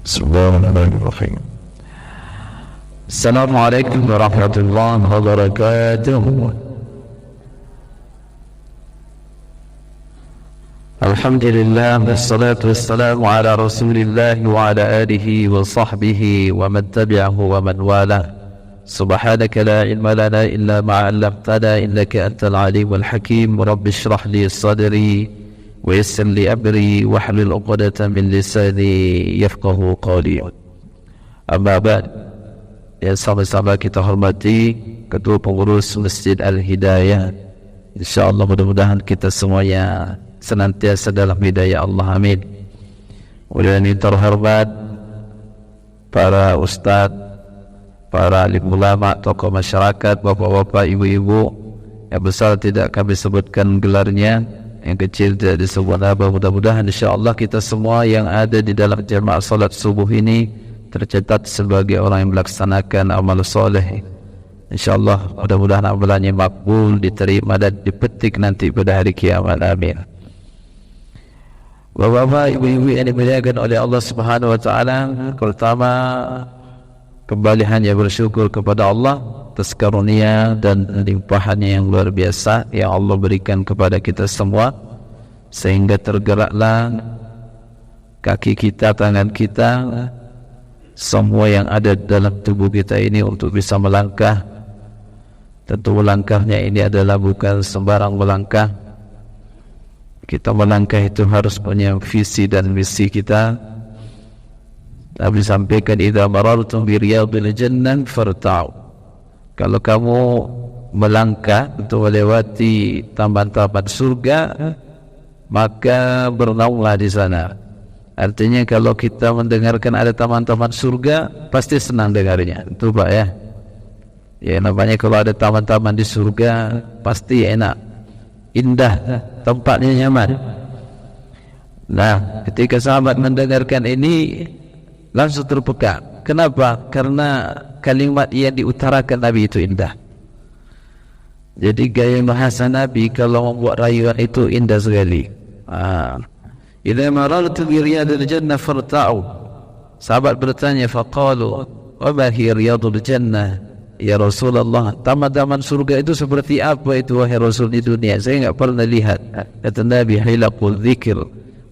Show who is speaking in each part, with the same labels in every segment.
Speaker 1: Bismillahirrahmanirrahim. Assalamualaikum warahmatullahi wabarakatuh. Alhamdulillah, wassalatu wassalamu ala rasulillah wa ala alihi wa sahbihi wa man tabi'ahu wa man wala. Subhanaka la ilma lana illa ma 'allamtana innaka antal alimul hakim. Rabbi shrah li sadri wa yassir li amri wahlul 'uqdatam min lisani yafqahu qawli. Amma ba'd. Yang sama-sama kita hormati Ketua Pengurus Masjid Al-Hidayah, InsyaAllah mudah-mudahan kita semuanya senantiasa dalam hidayah Allah, amin. Kemudian yang terhormat para ustadz, para alim ulama, tokoh masyarakat, bapak-bapak, ibu-ibu yang besar tidak kami sebutkan gelarnya, yang kecil tidak disebut apa. Mudah-mudahan insyaAllah kita semua yang ada di dalam jemaah salat subuh ini tercatat sebagai orang yang melaksanakan amal soleh. InsyaAllah mudah-mudahan amalannya makbul, diterima dan dipetik nanti pada hari kiamat, amin. Bapak-bapak, ibu-ibu yang dimuliakan oleh Allah Subhanahu wa taala, pertama kembali hanya bersyukur kepada Allah atas karunia dan limpahannya yang luar biasa yang Allah berikan kepada kita semua, sehingga tergeraklah kaki kita, tangan kita, semua yang ada dalam tubuh kita ini untuk bisa melangkah. Tentu melangkahnya ini adalah bukan sembarang melangkah. Kita melangkah itu harus punya visi dan misi kita. Nabi sampaikan, idza marartum bi riyadil jannah farta'u. Kalau kamu melangkah untuk melewati taman-taman surga, maka bernaunglah di sana. Artinya kalau kita mendengarkan ada taman-taman surga, pasti senang dengarnya. Itu Pak ya. Ya namanya kalau ada taman-taman di surga, pasti enak, indah, tempatnya nyaman. Nah, ketika sahabat mendengarkan ini langsung terpekak. Kenapa? Karena kalimat yang diutarakan Nabi itu indah. Jadi gaya bahasa Nabi kalau membuat rayuan itu indah sekali. Idza marartu bi riyadil jannah farta'u. Sahabat bertanya, faqalu wa ma hiya riyadul jannah ya Rasulullah, taman-taman surga itu seperti apa itu wahai Rasul di dunia? Saya enggak pernah lihat. Kata Nabi, hilaqul dzikir,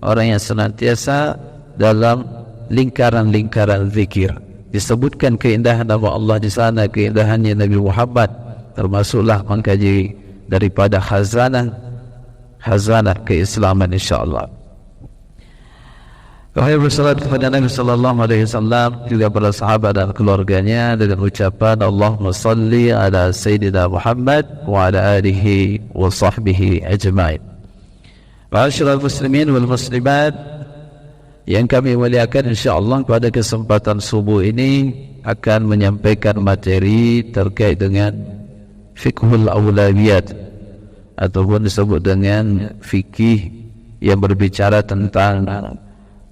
Speaker 1: orang yang senantiasa dalam lingkaran-lingkaran zikir. Disebutkan keindahan nama Allah di sana, keindahannya Nabi Muhammad, termasuklah mengkaji daripada khazanah keislaman, insyaallah. Wahai bersalat kepada Nabi sallallahu alaihi wasallam, juga para sahabat dan keluarganya, dengan ucapan Allahumma salli ala sayyidina Muhammad wa ala alihi wa sahbihi ajma'in. Ma'asyiral muslimin wal muslimat yang kami muliakan, insyaallah pada kesempatan subuh ini akan menyampaikan materi terkait dengan fiqhul awlawiyat, ataupun disebut dengan fikih yang berbicara tentang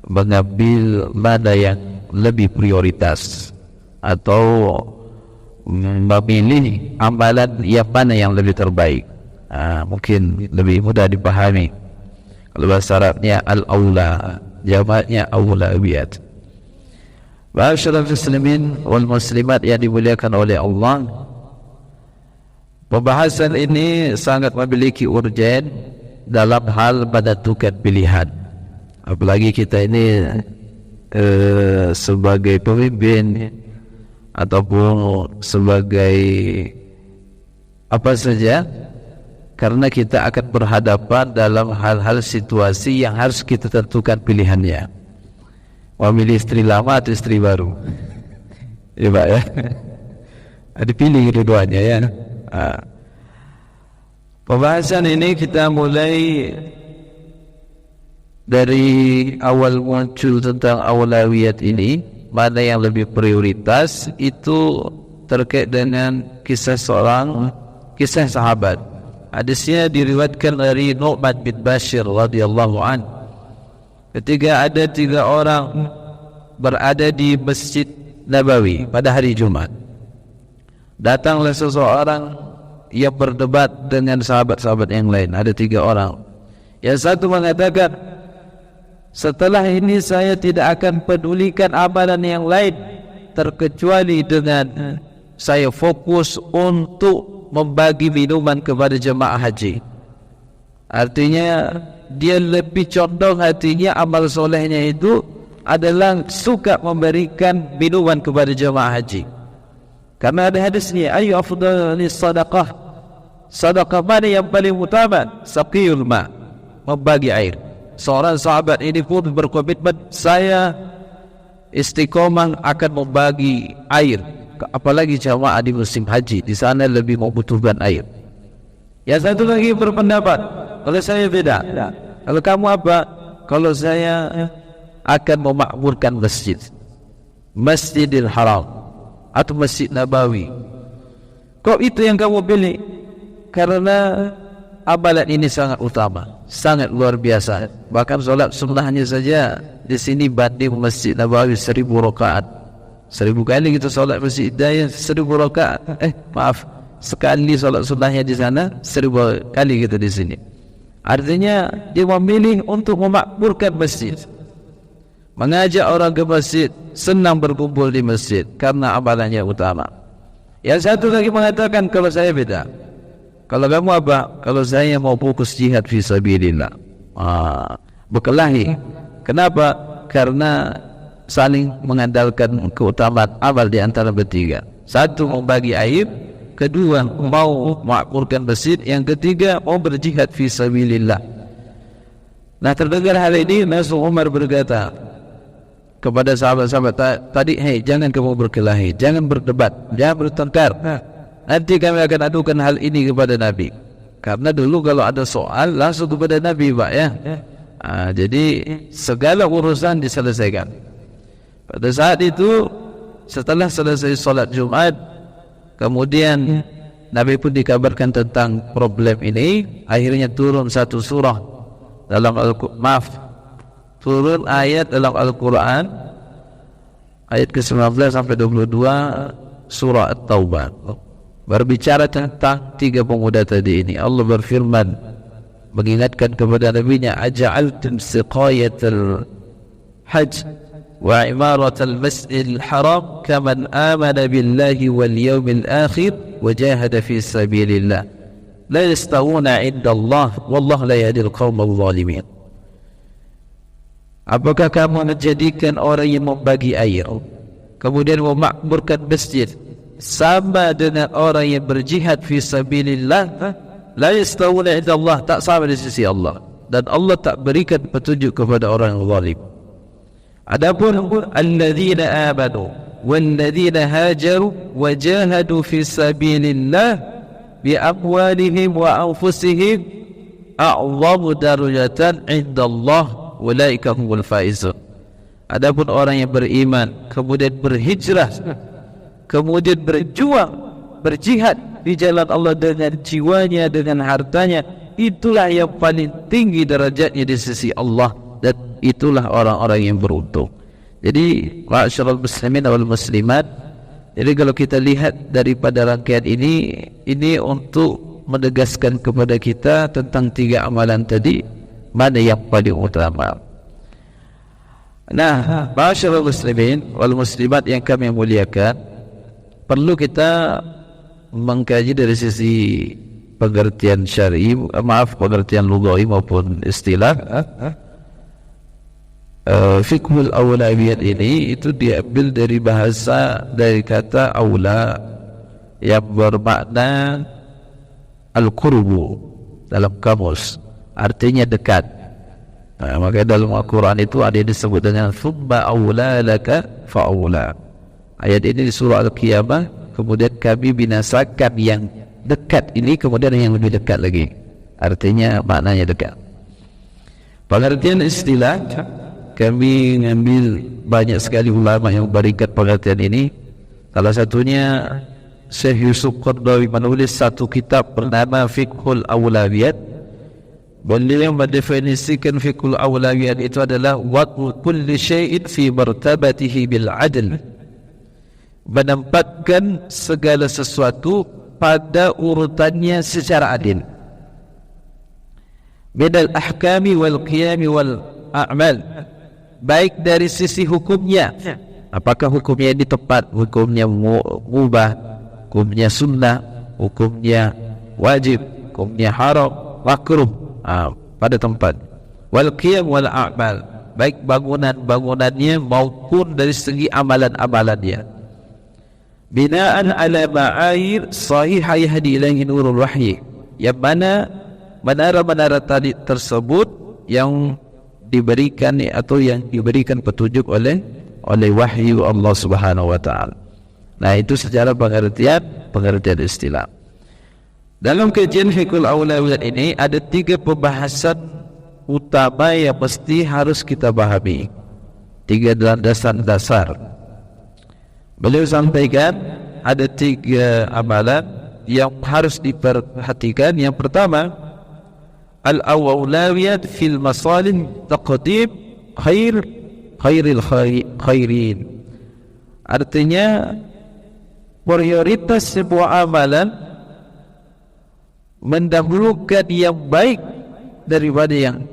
Speaker 1: mengambil mana yang lebih prioritas atau memilih amalan yang mana yang lebih terbaik. Mungkin lebih mudah dipahami. Kalau bahasa Arabnya al-aula, jamaknya awlawiyat. Ma'asyiral muslimin wal muslimat yang dimuliakan oleh Allah, pembahasan ini sangat memiliki urgen dalam hal menentukan pilihan. Apalagi kita ini sebagai pemimpin ataupun sebagai apa saja, karena kita akan berhadapan dalam hal-hal situasi yang harus kita tentukan pilihannya. Memilih istri lama atau istri baru, ya Pak ya. Dipilih dua-duanya ya. Pembahasan ini kita mulai dari awal muncul tentang awlawiyat ini, mana yang lebih prioritas, itu terkait dengan kisah sahabat. Hadisnya diriwayatkan dari Nu'man bin Bashir radhiyallahu an. Ketika ada 3 orang berada di Masjid Nabawi pada hari Jumat, datanglah seseorang yang berdebat dengan sahabat-sahabat yang lain. Ada 3 orang. Yang satu mengatakan, Setelah ini saya tidak akan pedulikan amalan yang lain terkecuali dengan saya fokus untuk membagi minuman kepada jemaah haji. Artinya dia lebih condong hatinya amal solehnya itu adalah suka memberikan minuman kepada jemaah haji. Karena ada hadisnya, ayu afdalis sadaqah, sedekah mana yang paling utama? Saqiyul ma, membagi air. Seorang sahabat ini pun berkomitmen, saya istiqomah akan membagi air. Apalagi jamaah di musim haji, di sana lebih membutuhkan air. Yang satu lagi berpendapat, kalau saya beda. Kalau kamu apa? Kalau saya akan memakmurkan masjid, Masjidil Haram atau Masjid Nabawi. Kok itu yang kamu pilih? Karena amalan ini sangat utama, sangat luar biasa. Bahkan solat sunnahnya saja di sini banding Masjid Nabawi 1000 rakaat. 1000 kali kita solat Masjid Hidayah 1000 rakaat. Maaf, sekali solat sunnahnya di sana 1000 kali kita di sini. Artinya dia memilih untuk memakmurkan masjid, mengajak orang ke masjid, senang berkumpul di masjid karena amalannya utama. Yang satu lagi mengatakan, kalau saya beda. Kalau kamu apa? Kalau saya mau fokus jihad fi sabilillah. Berkelahi. Kenapa? Karena saling mengandalkan keutamaan amal di antara bertiga. Satu, membagi air. Kedua, mau memakmurkan masjid. Yang ketiga, mau berjihad fi sabilillah. Nah, terdengar hal ini, Nabi Umar berkata kepada sahabat-sahabat tadi, hei, jangan kamu berkelahi, jangan berdebat, jangan bertengkar. Nanti kami akan adukan hal ini kepada Nabi. Karena dulu kalau ada soal langsung kepada Nabi, Pak, ya. Jadi segala urusan diselesaikan. Pada saat itu, setelah selesai solat Jumat, kemudian Nabi pun dikabarkan tentang problem ini. Akhirnya turun satu surah dalam turun ayat dalam Al-Quran, ayat ke-19 sampai 22 surah At-Taubah, berbicara tentang tiga pemuda tadi ini. Allah berfirman, mengingatkan kepada Nabi-Nya, aja'altum siqayatal hajj wa imaratal masjidil haram kaman amana billahi wal yawmil akhir wa jahada fi sabilillah la yastawuna inda Allah wallahu la yahdil qawmal zalimin. Apakah kamu menjadikan orang yang membagi air kemudian memakmurkan masjid sama dengan orang yang berjihad fi sabilillah? La yastawuna inda Allah, tak sama di sisi Allah, dan Allah tak berikan petunjuk kepada orang yang zalim. Adapun alladzina amanu walladzina hajaru wa jahadu fi sabilillah bi amwalihim wa anfusihim a'zamu darajatan indallah ulaika humul faizun. Adapun orang yang beriman kemudian berhijrah, kemudian berjuang, berjihad di jalan Allah dengan jiwanya, dengan hartanya, itulah yang paling tinggi derajatnya di sisi Allah, dan itulah orang-orang yang beruntung. Jadi ma'asyiral muslimin wal muslimat, jadi kalau kita lihat daripada rangkaian ini untuk menegaskan kepada kita tentang tiga amalan tadi, mana yang paling utama. Nah, ma'asyiral muslimin wal muslimat yang kami muliakan, perlu kita mengkaji dari sisi pengertian syar'i, pengertian lughawi maupun istilah. Fiqhul awlawiyat ini itu diambil dari bahasa, dari kata awla yang bermakna al-qurbu dalam kamus, artinya dekat. Maka dalam Al-Quran itu ada yang disebut dengan thumma awla laka fa'awla. Ayat ini di surah Al-Qiyamah, kemudian kami binasakan yang dekat ini, kemudian yang lebih dekat lagi. Artinya maknanya dekat. Pengertian istilah, kami mengambil banyak sekali ulama yang berikan pengertian ini. Salah satunya Syekh Yusuf Qardawi menulis satu kitab bernama Fiqhul Awlawiyat. Beliau mendefinisikan Fiqhul Awlawiyat itu adalah wad'u kulli syai'in fi martabatihi bil adl, menempatkan segala sesuatu pada urutannya secara adil. Minal ahkami wal qiyami wal a'mal, baik dari sisi hukumnya, apakah hukumnya ini tepat, hukumnya mubah, hukumnya sunnah, hukumnya wajib, hukumnya haram, makruh, pada tempat. Wal qiyam wal a'mal, baik bangunannya maupun dari segi amalan-amalannya. Binaan ala ma'ayir sahihah yahdi ilaihi nurul wahyi, yang mana menara-menara tadi tersebut yang diberikan atau yang diberikan petunjuk oleh wahyu Allah Subhanahu wa taala. Nah, itu secara pengertian istilah. Dalam kajian fikul aulawiyat ini ada 3 pembahasan utama yang mesti harus kita pahami. 3 dasar. Beliau sampaikan ada 3 amalan yang harus diperhatikan. Yang pertama, al-awlawiyat fil masalih taqdim khairil khairin. Artinya prioritas sebuah amalan mendahulukan yang baik daripada yang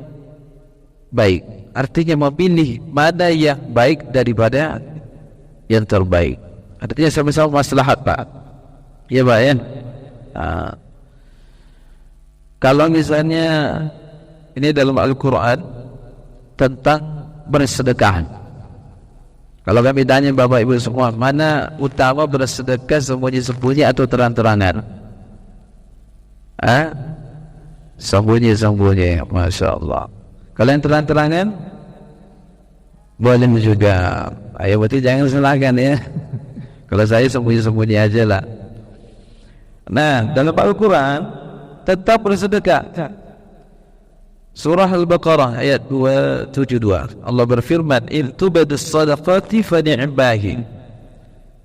Speaker 1: baik. Artinya memilih mana yang baik daripada yang terbaik. Artinya sama-sama maslahat, Pak. Ya, Pak, ya. Kalau misalnya ini dalam Al-Quran tentang bersedekah, kalau kami tanya Bapak Ibu semua, mana utama bersedekah sembunyi-sembunyi atau terang-terangan? Sembunyi-sembunyi, Masya Allah. Kalau yang terang-terangan boleh juga. Ayo, berarti jangan salahkan ya. Kalau saya sembunyi-sembunyi aja lah. Nah, dalam Al-Quran tetap bersedekah. Surah Al-Baqarah ayat 272, Allah berfirman, "Idh tubadus sadaqati fa ni'mahi."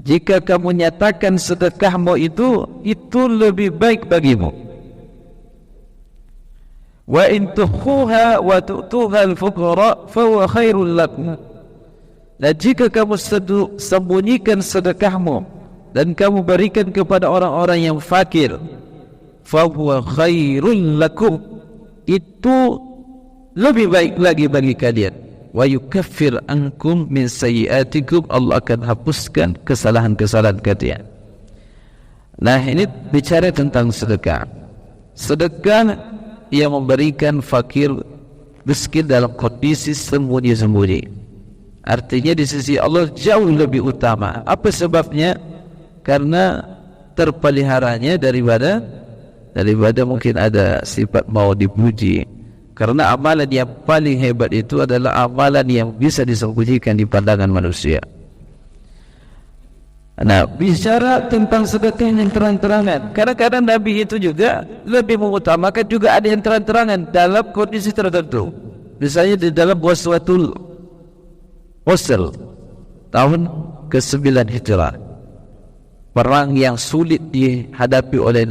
Speaker 1: Jika kamu nyatakan sedekahmu itu lebih baik bagimu. Wa in tukhuha wa tu'tuha al-fuqara fa huwa khairul lakum. Dan jika kamu sembunyikan sedekahmu dan kamu berikan kepada orang-orang yang fakir, fahuwa khairul lakum, itu lebih baik lagi bagi kalian. Wa yukaffir ankum min sayyiatikum, Allah akan hapuskan kesalahan-kesalahan kalian. Nah, ini bicara tentang sedekah. Sedekah yang memberikan fakir miskin dalam kondisi sembunyi-sembunyi, artinya di sisi Allah jauh lebih utama. Apa sebabnya? Karena terpeliharanya daripada mungkin ada sifat mau dipuji. Karena amalan yang paling hebat itu adalah amalan yang bisa disembunyikan di pandangan manusia. Nah, bicara tentang sedekah yang terang-terangan, kadang-kadang Nabi itu juga lebih mengutamakan juga ada yang terang-terangan dalam kondisi tertentu. Misalnya di dalam Ghazwatul Usr tahun ke-9 Hijrah, perang yang sulit dihadapi oleh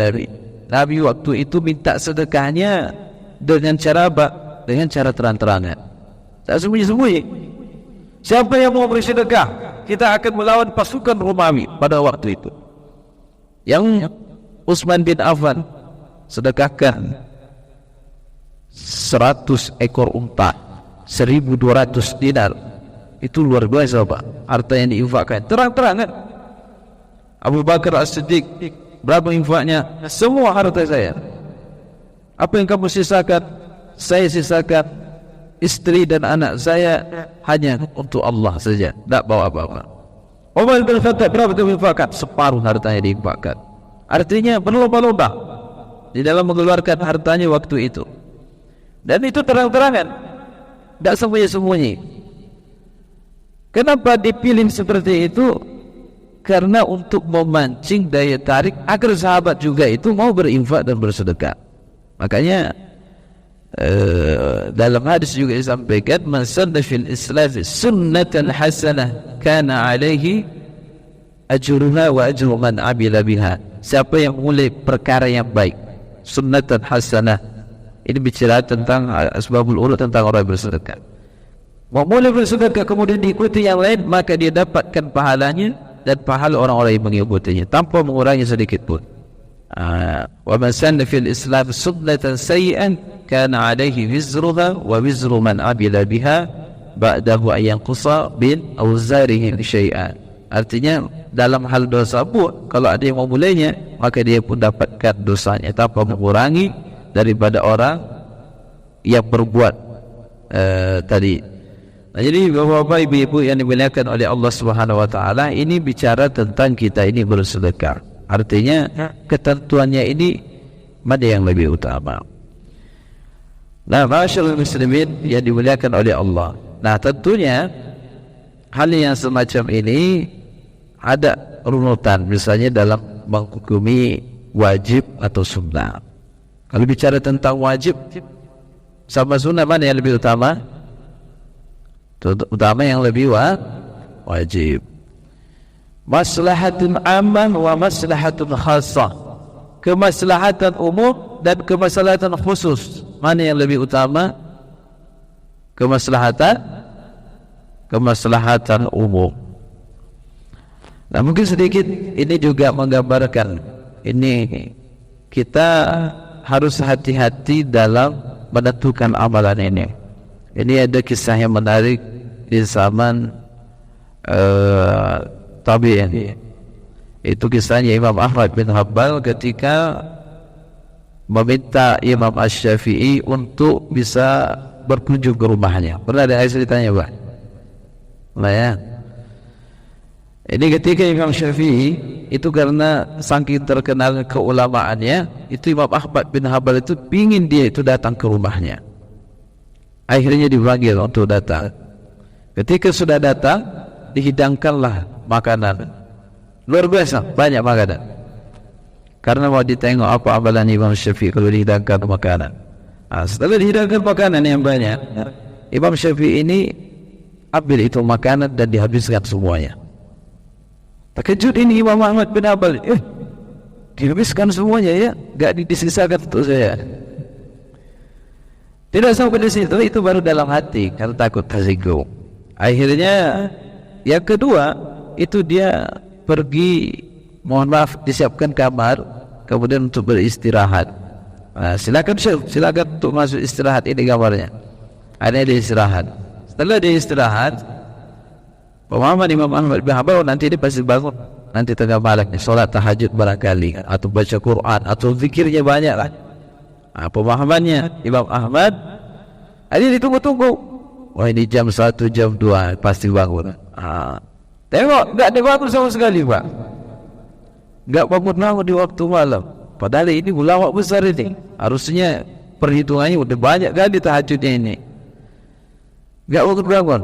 Speaker 1: Nabi waktu itu minta sedekahnya dengan cara apa? Dengan cara terang-terangan, tak sembunyi-sembunyi. Siapa yang mau bersedekah, kita akan melawan pasukan Romawi pada waktu itu. Yang Utsman bin Affan sedekahkan 100 ekor unta, 1.200 dinar. Itu luar biasa, Pak, harta yang diinfakkan terang-terangan. Abu Bakar As-Siddiq, berapa infaknya? Semua harta saya. Apa yang kamu sisakan? Saya sisakan istri dan anak saya hanya untuk Allah saja, tak bawa apa-apa. Umar bin Khattab, berapa kamu infakkan? Separuh hartanya diinfakkan. Artinya berlomba-lomba di dalam mengeluarkan hartanya waktu itu. Dan itu terang-terangan, tak sembunyi-sembunyi. Kenapa dipilih seperti itu? Karena untuk memancing daya tarik agar sahabat juga itu mau berinfak dan bersedekah. Makanya dalam hadis juga disampaikan, man sanna fil islam sunnatan hasanah kana alaihi ajruha wa ajru man amila biha. Siapa yang mulai perkara yang baik, sunnatan hasanah, ini bicara tentang asbabul urut, tentang orang bersedekah. Memulai bersedekah kemudian diikuti yang lain, maka dia dapatkan pahalanya dan pahala orang-orang yang mengikutinya tanpa mengurangi sedikit pun. Wa man sanna fil islam sunnatan sayyi'an kana alaihi wizruha wa wizru man amila biha ba'dahu ayanqusa bin auzarihi syai'an. Artinya dalam hal dosa pun kalau ada yang memulainya, maka dia pun dapatkan dosanya tanpa mengurangi daripada orang yang berbuat tadi. Nah, jadi bapak-bapak, ibu-ibu yang dimuliakan oleh Allah Subhanahu wa taala, ini bicara tentang kita ini bersedekah. Artinya ketentuannya ini mana yang lebih utama. Nah, masyaallah muslimin yang dimuliakan oleh Allah. Nah, tentunya hal yang semacam ini ada runutan, misalnya dalam menghukumi wajib atau sunnah. Kalau bicara tentang wajib sama sunnah, mana yang lebih utama? Utama yang lebih wajib. Maslahatun ammah wa maslahatun khassah. Kemaslahatan umum dan kemaslahatan khusus, mana yang lebih utama? Kemaslahatan umum. Nah, mungkin sedikit ini juga menggambarkan ini kita harus hati-hati dalam menentukan amalan ini. Ini ada kisah yang menarik di zaman tabi'in. Itu kisahnya Imam Ahmad bin Hanbal ketika meminta Imam Asy-Syafi'i untuk bisa berkunjung ke rumahnya. Pernah ada ceritanya, Pak? Nah, ya. Ini ketika Imam Syafi'i itu karena saking terkenal keulamaannya, itu Imam Ahmad bin Hanbal itu pingin dia itu datang ke rumahnya. Akhirnya dipanggil untuk datang. Ketika sudah datang, dihidangkanlah makanan. Luar biasa, banyak makanan. Karena mau ditengok apa amalan Imam Syafi'i kalau dihidangkan makanan. Nah, setelah dihidangkan makanan yang banyak, Imam Syafi'i ini ambil itu makanan dan dihabiskan semuanya. Terkejut ini Imam Ahmad bin Hanbal, dihabiskan semuanya ya, gak disisakan untuk saya. Tidak sampai di situ, itu baru dalam hati karena takut tersinggung. Akhirnya yang kedua itu dia pergi, mohon maaf, disiapkan kamar kemudian untuk beristirahat. Nah, silakan untuk masuk istirahat, ini kamarnya. Ada dia istirahat. Setelah dia istirahat, pemahaman Imam Ahmad bin Hanbal nanti dia pasti bangun, nanti tengah malam solat tahajud barangkali, atau baca Quran, atau zikirnya banyak lah. Nah, pemahamannya Imam Ahmad, ini ditunggu-tunggu. Wah, ini jam 1, jam 2 pasti bangun. Tengok, enggak ada bangun sama sekali, Pak. Enggak bangun di waktu malam. Padahal ini ulama besar ini. Harusnya perhitungannya udah banyak kali tahajudnya ini. Enggak bangun.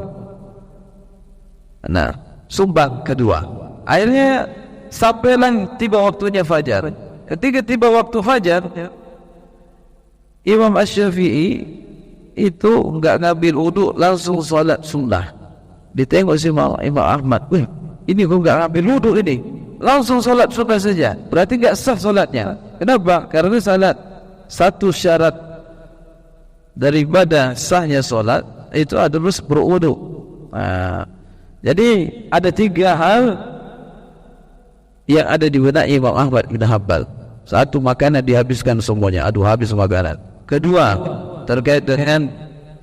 Speaker 1: Nah, sumbang kedua. Akhirnya sampailah tiba waktunya fajar. Ketika tiba waktu fajar, Imam Asy-Syafi'i itu enggak ngambil wudu, langsung salat sunnah. Ditengok si Imam Ahmad, wih, ini kok enggak ngambil wudu ini, langsung salat sunnah saja. Berarti enggak sah salatnya. Kenapa? Karena salat, satu syarat daripada sahnya salat itu adalah berwudu. Nah, jadi ada 3 hal yang ada di benak Imam Ahmad bin Hanbal. Satu, makanan dihabiskan semuanya, habis makanan. Kedua, terkait dengan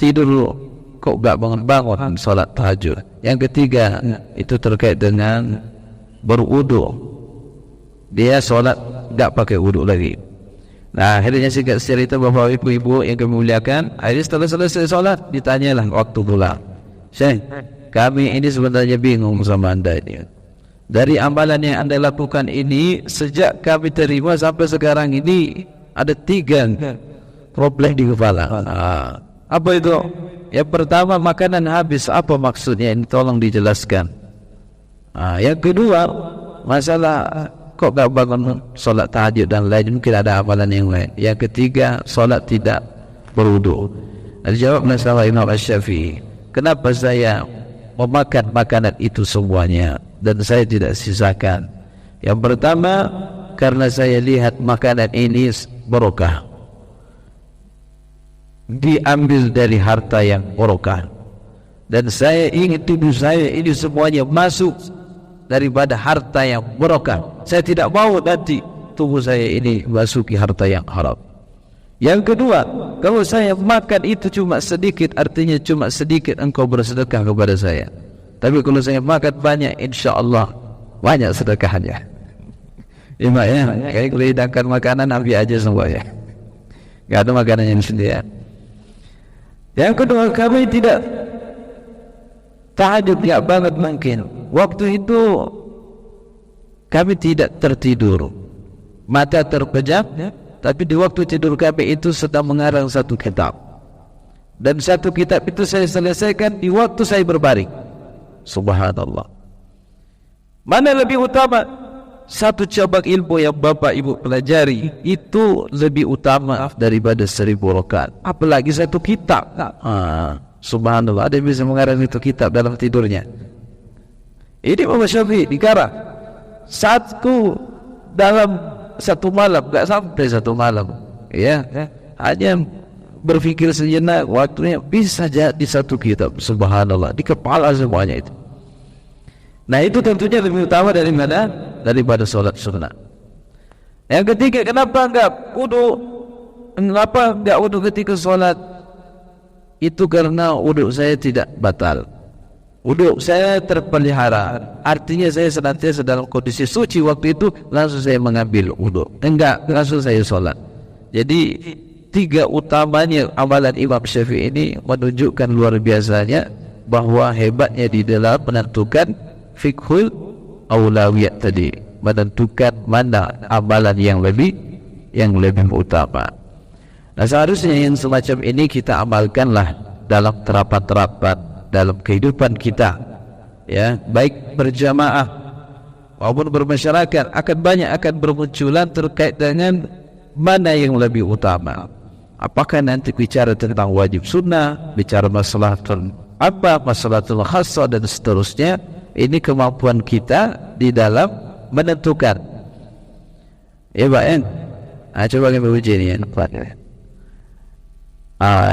Speaker 1: tidur, kok gak bangun-bangun salat tahajud. Yang ketiga, itu terkait dengan berwudu, dia salat gak pakai wudu lagi. Nah, akhirnya singkat cerita bapak ibu yang kami muliakan, akhirnya setelah selesai salat ditanyalah waktu pulang, Syekh, kami ini sebenarnya bingung sama anda ini. Dari amalan yang anda lakukan ini, sejak kami terima sampai sekarang ini ada 3 problem di kepala. Apa itu? Yang pertama, makanan habis. Apa maksudnya ini? Tolong dijelaskan. Yang kedua, masalah kok gak bangun solat tahajud dan lain, mungkin ada amalan yang lain. Yang ketiga, solat tidak berwudu. Dijawablah sama Imam Asy-Syafi'i, kenapa saya memakan makanan itu semuanya dan saya tidak sisakan? Yang pertama, karena saya lihat makanan ini barokah, diambil dari harta yang barokah, dan saya ingin tubuh saya ini semuanya masuk daripada harta yang barokah. Saya tidak mau nanti tubuh saya ini masuki harta yang haram. Yang kedua, kalau saya makan itu cuma sedikit, artinya cuma sedikit engkau bersedekah kepada saya. Tapi kalau saya makan banyak, insya Allah banyak sedekahnya. Ima ya, kayak kalau hidangkan makanan ambil aja semua ya. Gak ada makanan yang sendirian. Yang kedua, kami tidak tahajud gak banget mungkin. Waktu itu kami tidak tertidur, mata terpejam, tapi di waktu tidur kami itu sedang mengarang satu kitab. Dan satu kitab itu saya selesaikan di waktu saya berbaring. Subhanallah. Mana lebih utama? Satu cabang ilmu yang Bapak Ibu pelajari itu lebih utama daripada 1000 rakaat. Apalagi satu kitab. Subhanallah, ada yang bisa mengarang itu kitab dalam tidurnya. Ini Imam Syafi'i dikarang satu dalam satu malam, gak sampai satu malam ya, hanya berpikir sejenak, waktunya bisa jadi satu kitab. Subhanallah, di kepala semuanya itu. Nah itu tentunya lebih utama daripada sholat sunnah. Yang ketiga, kenapa enggak wudu ketika sholat? Itu karena wudu saya tidak batal, wudu saya terpelihara, artinya saya senantiasa dalam kondisi suci waktu itu, langsung saya mengambil wudu, langsung saya sholat. Jadi tiga utamanya amalan Imam Syafi'i ini menunjukkan luar biasanya bahwa hebatnya di dalam menentukan fiqhul aulawiyat tadi, menentukan mana amalan yang lebih utama. Nah seharusnya yang semacam ini kita amalkanlah dalam terapan-terapan dalam kehidupan kita ya, baik berjamaah maupun bermasyarakat. Akan bermunculan terkait dengan mana yang lebih utama. Apakah nanti bicara tentang wajib sunnah, bicara masalahul khassah dan seterusnya. Ini kemampuan kita di dalam menentukan ya Pak ya. Coba kami uji ini ya.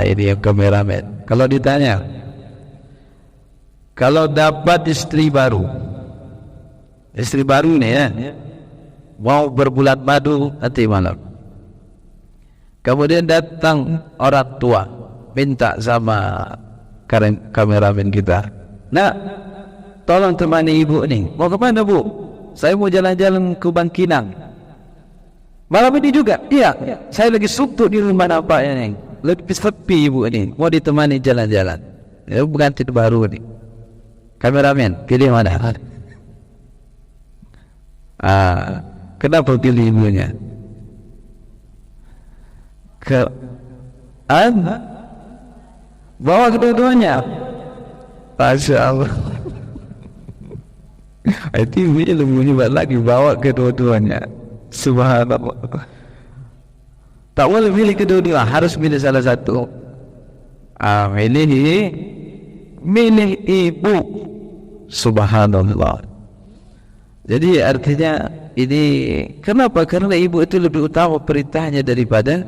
Speaker 1: Ini yang kameramen. Kalau ditanya, kalau dapat istri baru nih ya, mau berbulan madu nanti malam, kemudian datang orang tua minta sama kameramen kita, nak tolong temani ibu nih. Mau kemana bu? Saya mau jalan-jalan ke Bangkinang malam ini juga. Iya, saya lagi suntuk di rumah nampak ya nih, lebih sepi ibu ini, mau ditemani jalan-jalan. Ya pengantin baru nih. Kameramen, pilih mana? Kenapa pilih ibunya? Bawa kedua-duanya. Masya Allah. Itu ibunya lebih hebat lagi, bawa kedua-duanya. Subhanallah. Tak boleh pilih kedua-dua, harus pilih salah satu. Milih ibu. Subhanallah. Jadi artinya ini kenapa? Karena ibu itu lebih utama perintahnya daripada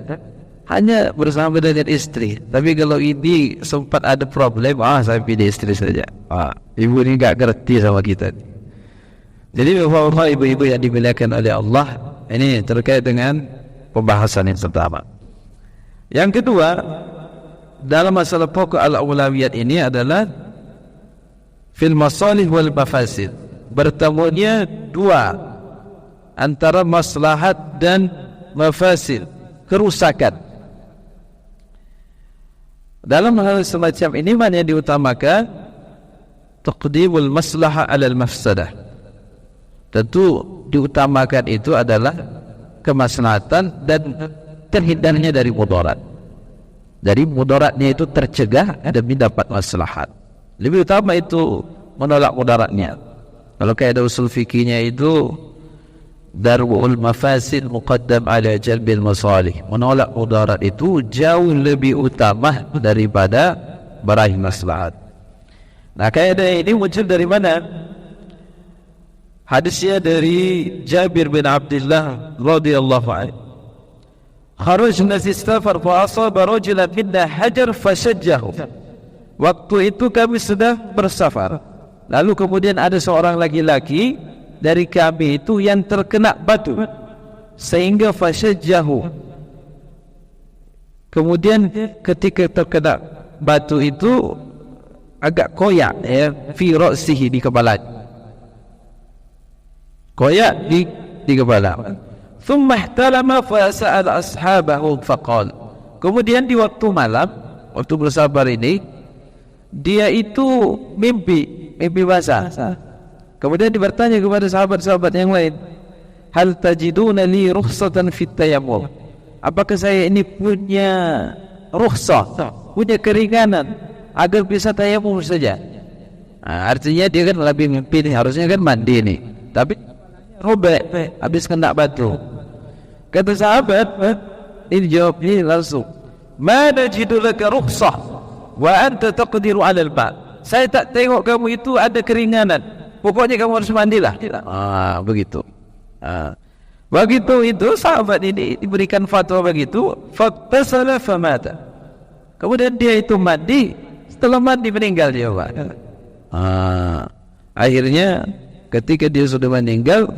Speaker 1: hanya bersama dengan istri. Tapi kalau ini sempat ada problem, saya pilih istri saja. Ibu ini gak ngerti sama kita. Jadi bapak-bapak, ibu-ibu yang dimuliakan oleh Allah, ini terkait dengan pembahasan yang pertama. Yang kedua, dalam masalah pokok al-awlawiyat ini adalah fil masalih wal mafasid, bertemunya dua antara maslahat dan mafasid, kerusakan. Dalam hal semacam ini mana yang diutamakan? Taqdimul maslahah alal mafsadah. Tentu diutamakan itu adalah kemaslahatan dan terhindarnya dari mudarat. Dari mudaratnya itu tercegah demi dapat maslahat. Lebih utama itu menolak mudaratnya. Kalau kaidah usul fikihnya itu darul mafasid muqaddam ala jalbil masalih. Menolak mudarat itu jauh lebih utama daripada meraih maslahat. Nah, kaidah ini muncul dari mana? Hadisnya dari Jabir bin Abdullah radhiyallahu anhu. Kharajna fi safar fa asaba rajulan minna hajar fashajjahu. Waktu itu kami sedang bersafar, lalu kemudian ada seorang laki-laki dari kami itu yang terkena batu, sehingga fashajjahu, Kemudian ketika terkena batu itu agak koyak, ya, fi ra'sihi, di kepala, koyak di kepala. Thumma ihtalama fa sa'ala ashabahu faqala. Kemudian di waktu malam, waktu bersabar ini, dia itu mimpi basah. Kemudian dia bertanya kepada sahabat-sahabat yang lain, hal tajiduna li rukhsatan fit tayammum? Apakah saya ini punya rukhsah, punya keringanan agar bisa tayammum saja? Artinya dia kan lebih mimpi nih, harusnya kan mandi nih, tapi robek habis kena batu. Kata sahabat, ini jawab ini langsung, ma najidu laka rukhsah wa anta taqdiru 'ala al-ma'. Saya tak tengok kamu itu ada keringanan, pokoknya kamu harus mandilah. Begitu. Begitu itu sahabat ini diberikan fatwa begitu, fattasala famata. Kemudian dia itu mandi, setelah mandi meninggal dia, Pak. Akhirnya ketika dia sudah meninggal,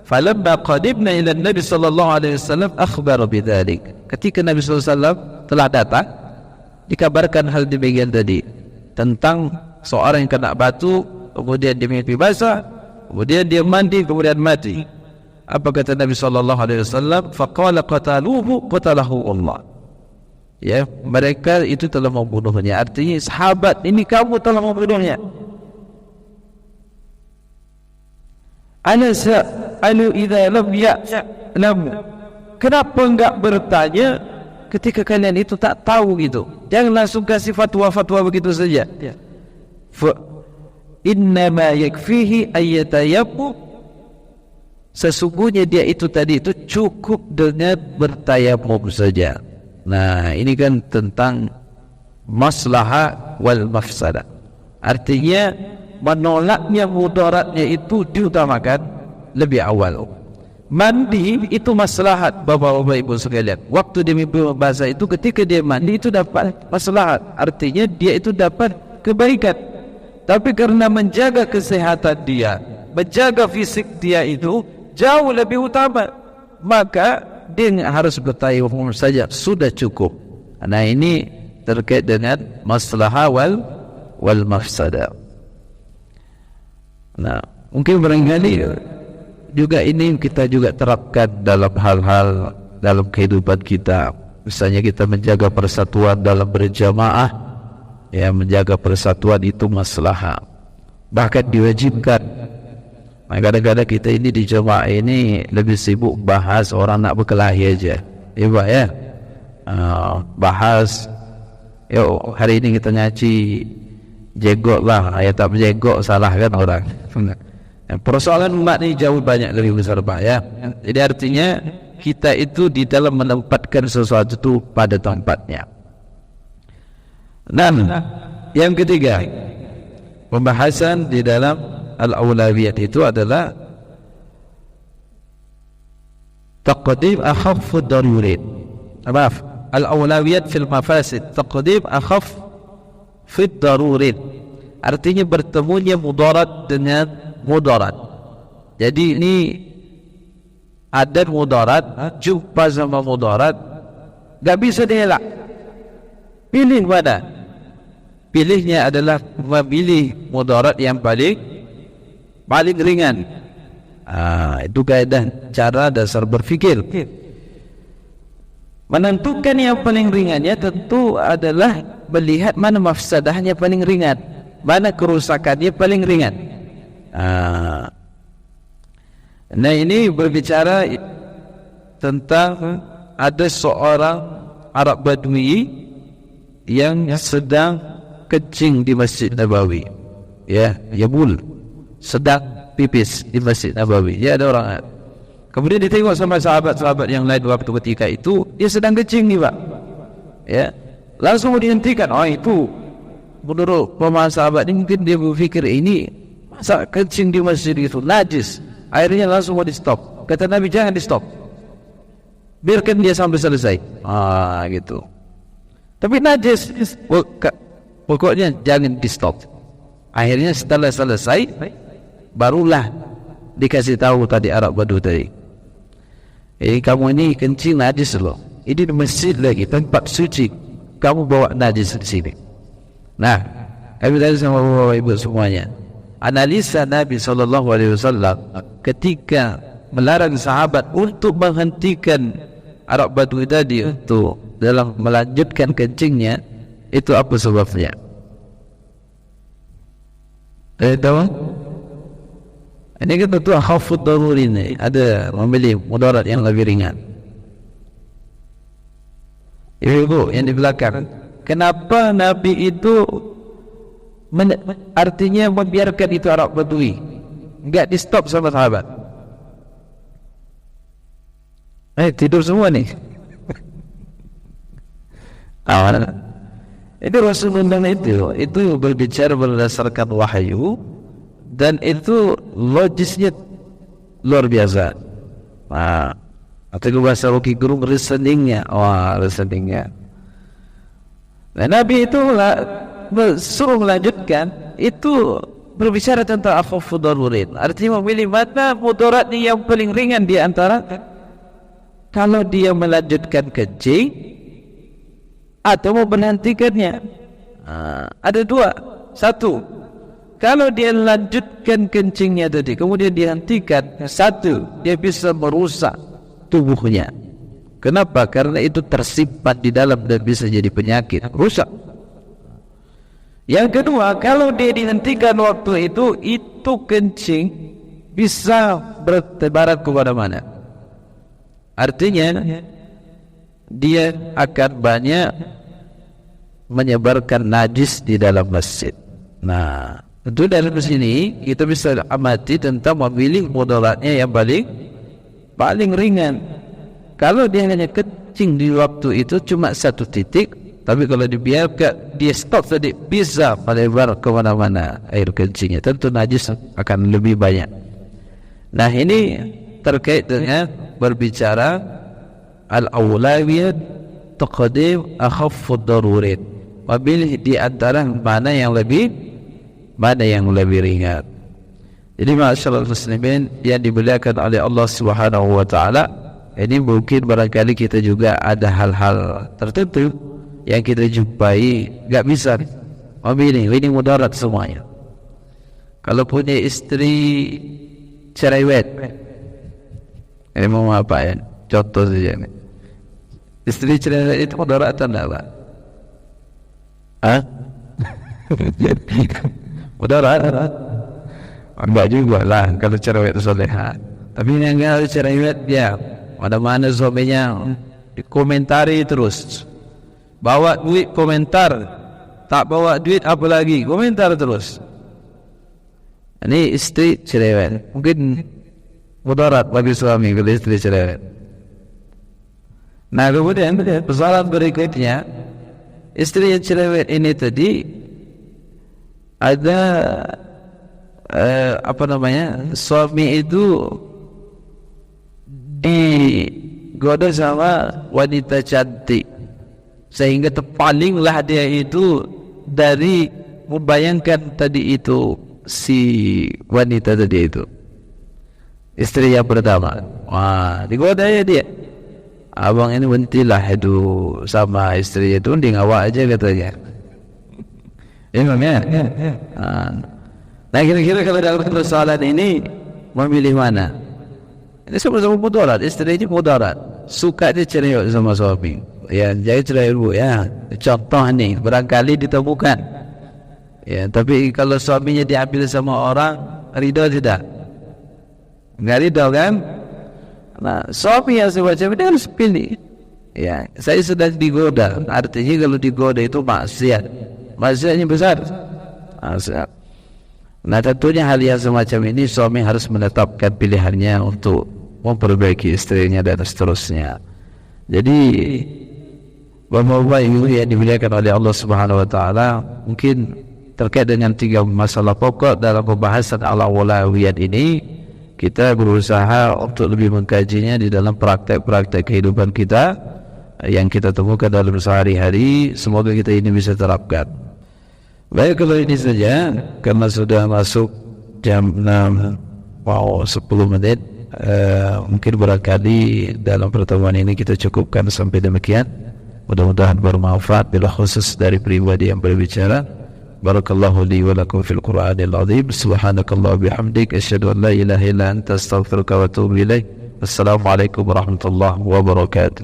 Speaker 1: falamma qadibna ila Nabi sallallahu alaihi wasallam akhbara bidzalik. Ketika Nabi sallallahu alaihi wasallam telah datang, dikabarkan hal demikian tadi tentang seorang yang kena batu, kemudian dia mimpi basah, kemudian dia mandi, kemudian mati. Apa kata Nabi sallallahu alaihi wasallam? Faqala qatalahu Allah. Ya, mereka itu telah membunuhnya. Artinya sahabat ini, kamu telah membunuhnya. Alu idza lam ya'lam. Kenapa enggak bertanya ketika kalian itu tak tahu gitu? Jangan langsung kasih fatwa-fatwa begitu saja. Inna ma yakfihi ayyatayammum. Sesungguhnya dia itu tadi itu cukup dengan bertayamum saja. Nah, ini kan tentang maslahah wal mafsadah. Artinya menolaknya mudaratnya itu diutamakan lebih awal. Mandi itu maslahat, bapak-bapak ibu sekalian. Waktu dia mimpi basah itu, ketika dia mandi itu dapat maslahat. Artinya dia itu dapat kebaikan. Tapi karena menjaga kesehatan dia, menjaga fisik dia itu jauh lebih utama, maka dia harus bertayamum saja, sudah cukup. Nah, ini terkait dengan maslahah wal mafsadah. Nah, mungkin barangkali juga ini kita juga terapkan dalam hal-hal dalam kehidupan kita. Misalnya kita menjaga persatuan dalam berjamaah, ya, menjaga persatuan itu maslahah, bahkan diwajibkan. Kadang-kadang kita ini di jemaah ini lebih sibuk bahas orang nak berkelahi aja, ya Pak, ya. Bahas, yuk hari ini kita ngaji jegok lah, ya tak berjegok salah kan orang. Persoalan umat ini jauh banyak lebih besar, Pak, ya. Jadi artinya kita itu di dalam menempatkan sesuatu itu pada tempatnya. Dan yang ketiga, pembahasan di dalam al-awlawiyat itu adalah taqdim akhaf ad-darurat. Maaf, al-awlawiyat fil mafasid, taqdim akhaf fi ad-darurat. Artinya bertemunya mudarat dengan mudarat. Jadi ini ada mudarat, jumpa sama mudarat, enggak bisa dielak. Pilih mana? Pilihnya adalah memilih mudarat yang paling ringan. Itu kaidah cara dasar berfikir. Menentukan yang paling ringannya tentu adalah melihat mana mafsadahnya paling ringan, mana kerusakannya paling ringan. Nah, ini berbicara tentang ada seorang Arab Badui yang sedang kencing di Masjid Nabawi, ya, yabul, sedang pipis di Masjid Nabawi. Ya, ada orang. Kemudian ditengok sama sahabat-sahabat yang lain waktu ketika itu, dia sedang kencing nih, Pak. Ya, langsung dihentikan. Oh, itu menurut pemahaman sahabat ini, mungkin dia berpikir ini masa kencing di masjid itu najis. Akhirnya langsung mau di stop. Kata Nabi, jangan di stop, biarkan dia sampai selesai. Gitu. Tapi najis, pokoknya jangan di stop. Akhirnya setelah selesai, barulah dikasih tahu tadi Arab Badu tadi, kamu ini kencing najis loh. Ini di masjid lagi, tempat suci, kamu bawa najis di sini. Nah, kami tanya sama bapak ibu semuanya, analisa Nabi SAW ketika melarang sahabat untuk menghentikan Arab Badui tadi untuk dalam melanjutkan kencingnya, itu apa sebabnya? Tahu? Ini kan tentu khafud daruri ini, ada memilih mudarat yang lebih ringan. Ibu yang di belakang, kenapa Nabi itu artinya membiarkan itu Arab Badui, enggak di stop sama sahabat? Tidur semua nih. Itu Rasulullah itu berbicara berdasarkan wahyu, dan itu logisnya luar biasa. Nah, atau bahasa Rocky Gerung reasoningnya, reasoningnya. Nah, Nabi itu suruh melanjutkan, itu berbicara tentang akhafud darurin, artinya memilih mana mudaratnya yang paling ringan di antara kalau dia melanjutkan kencing atau mau menghentikannya. Ada dua. Satu, kalau dia lanjutkan kencingnya tadi kemudian dihentikan, satu, dia bisa merusak tubuhnya. Kenapa? Karena itu tersimpan di dalam dan bisa jadi penyakit, rusak. Yang kedua, kalau dia dihentikan waktu itu kencing bisa bertebaran kemana-mana. Artinya dia akan banyak menyebarkan najis di dalam masjid. Nah, tentu dari sini kita bisa amati tentang memilih mudaratnya yang paling ringan. Kalau dia hanya kencing di waktu itu cuma satu titik, tapi kalau dibiarkan dia stop tadi, bisa melebar kemana-mana air kencingnya. Tentu najis akan lebih banyak. Nah, ini terkait dengan berbicara al-awlawiyat taqdim akhaffud darurin, memilih di antara mana yang lebih ringan. Jadi ma'asyiral muslimin yang dimuliakan oleh Allah Subhanahu wa taala, ini mungkin barangkali kita juga ada hal-hal tertentu yang kita jumpai enggak bisa memilih, ini mudarat semuanya. Kalau punya istri cerewet, ini mau apa ya? Contoh saja nih. Istri cerewet itu mudarat atau enggak, Pak? Mudarat? Enggak juga lah kalau cerewet itu soleha. Tapi yang enggak cerewet dia, mana-mana suaminya dikomentari terus. Bawa duit komentar, tak bawa duit apa lagi komentar terus. Ini istri cerewet, mungkin mudarat bagi suami kalau istri cerewet. Nah, kemudian persoalan berikutnya, istri yang cerewet ini tadi ada suami itu digoda sama wanita cantik, sehingga terpalinglah dia itu dari membayangkan tadi itu si wanita tadi itu, istri yang pertama. Wah, digoda ya dia. Abang ini bentilah itu sama istri itu, dia ngawak aja katanya. Ya. Nah, kira-kira kalau dalam persoalan ini memilih mana? Ini sama-sama mudarat, istri ini mudarat, suka dia cerewet sama suami. Ya, jadi cerewet bu ya. Contoh nih, barangkali ditemukan. Ya, tapi kalau suaminya diambil sama orang, ridho tidak? Enggak ridho kan? Nah, suami yang semacam ini harus pilih. Ya, saya sudah digoda. Artinya kalau digoda itu maksiat. Maksiatnya besar. Nah, tentunya hal yang semacam ini suami harus menetapkan pilihannya untuk memperbaiki istrinya dan seterusnya. Jadi, bapak-bapak ibu yang dimuliakan oleh Allah Subhanahu wa taala, mungkin terkait dengan 3 masalah pokok dalam pembahasan al-awlawiyat ini, kita berusaha untuk lebih mengkajinya di dalam praktek-praktek kehidupan kita yang kita temukan dalam sehari-hari. Semoga kita ini bisa terapkan. Baik, kalau ini saja karena sudah masuk jam 6 10 menit, Mungkin barangkali dalam pertemuan ini kita cukupkan sampai demikian. Mudah-mudahan bermanfaat bila khusus dari pribadi yang berbicara. Barakallahu li wa lakum fil Qur'anil azim. Subhanakallah bihamdik asyhadu an la ilaha illa anta astaghfiruka wa atubu ilaik. Wassalamualaikum warahmatullahi wabarakatuh.